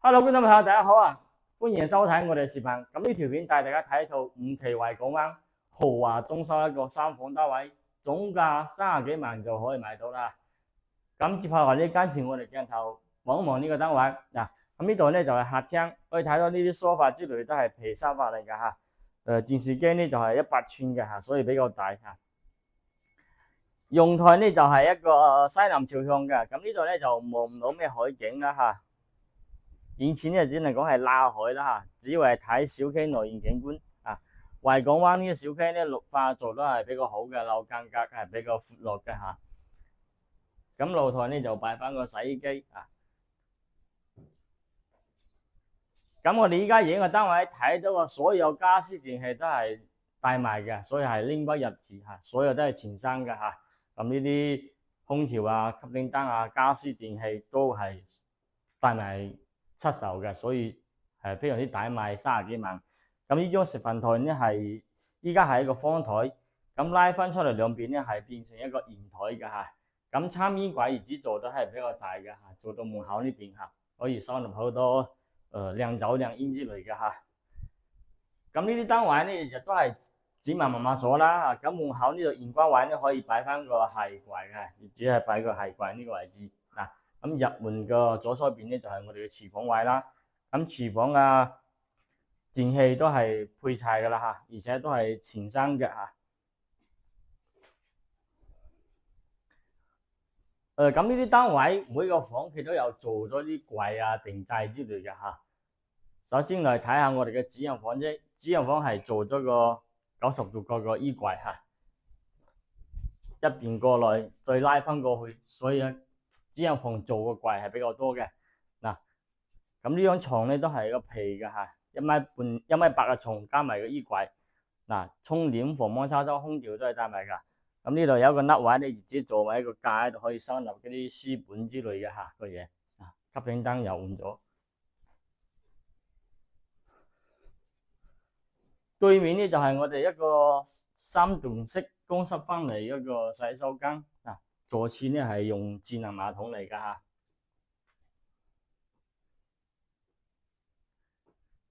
Hello，觀眾朋友，大家好啊！歡迎收睇我哋視頻。咁呢條片帶大家睇一套5期維港灣豪華裝修一個3房單位，總價30幾萬就可以買到啦。咁接下來呢，跟住我哋鏡頭望一望呢個單位嗱。咁呢度咧就係客廳，可以睇到呢啲梳化之類都係皮沙發嚟㗎嚇。電視機呢就係100寸嘅嚇，所以比較大嚇。陽台呢就係一個西南朝向嘅，咁呢度咧就望唔到咩海景啦嚇。以前咧只能講係拉海啦嚇，主要係睇小區內現景觀啊。維港灣呢個小區咧綠化做得係比較好嘅，樓間隔係比較闊落嘅嚇。咁露台咧就擺翻個洗衣機啊。咁我哋依家影嘅單位睇到個所有家私電器都係帶埋嘅，所以係拎不入字嚇，所有都係全新嘅嚇。咁呢啲空調啊、吸頂燈啊、家私電器都係帶埋出售嘅，所以係非常之抵買，30幾萬。咁呢張食飯台咧係依家係一個方台，咁拉翻出嚟兩邊咧係變成一個圓台嘅嚇。咁參衣櫃業主做得係比較大嘅嚇，做到門口呢邊嚇，可以收納好多靚酒靚煙之類嘅嚇。咁呢啲單位咧亦都係指紋密碼鎖啦嚇。咁門口呢度玄關位咧可以擺翻個鞋櫃嘅，業主係擺個鞋櫃呢個位置嗱。咁入門嘅左手邊咧就係我哋嘅廚房位啦。咁廚房啊電器都係配齊噶啦嚇，而且都係全新嘅嚇。咁呢啲單位每個房佢都有做咗啲櫃啊、定制之類嘅嚇。首先嚟睇下我哋嘅主人房啫，主人房係做咗個90度角個衣櫃嚇，一邊過來再拉翻過去，所以主人房做個櫃係比較多嘅嗱。咁呢張床咧都係個皮嘅嚇，1.5米嘅床加埋個衣櫃嗱，沖簾、防蚊抄、空調都係帶埋㗎。咁呢度有一個凹位咧，業主作為一個架喺度可以收納嗰啲書本之類嘅嚇個嘢啊。吸頂燈又換咗，對面呢就係我哋一個3段式乾濕分離一個洗手間啊，坐廁呢係用智能馬桶嚟㗎嚇。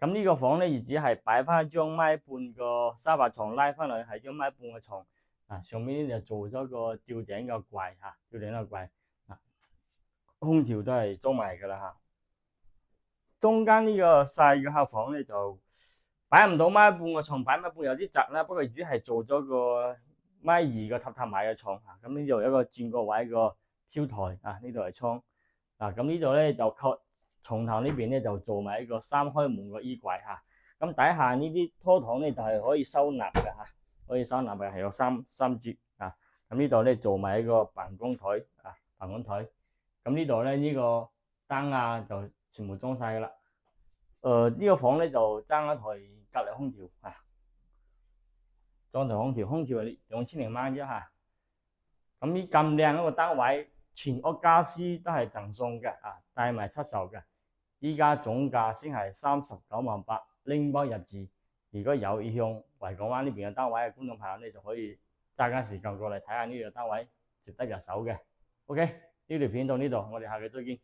咁呢個房咧，業主係擺翻1.5米個沙發床，拉翻嚟係1.5米嘅床啊。上面就做咗個吊頂嘅櫃嚇，吊頂嘅櫃啊，空調都係裝埋㗎啦嚇。中間呢個細嘅客房咧就擺唔到1.5米嘅床，擺1.5米有啲窄啦。不過業主係做咗個1.2米嘅榻榻米嘅床啊。咁呢度有一個轉角位個飄台啊，呢度係窗啊。咁呢度咧就靠床頭呢邊咧就做埋一個3開門嘅衣櫃嚇。咁底下呢啲拖堂咧就係可以收納嘅嚇，可以收納嘅係有三節啊。咁呢度咧做埋一個辦公台啊，辦公台。咁呢度咧呢個燈啊就全部裝晒噶啦。呢個房咧就爭一台隔離空調啊，裝台空調係2000零蚊啫嚇。咁呢咁靚一個單位，全屋家私都係贈送嘅啊，帶埋出售嘅。依家總價先係39.8萬，拎包入住。如果有意向維港灣呢邊嘅單位嘅觀眾朋友咧，就可以揸緊時間過嚟睇下呢個單位，值得入手嘅。OK，呢條片到呢度，我哋下期再見。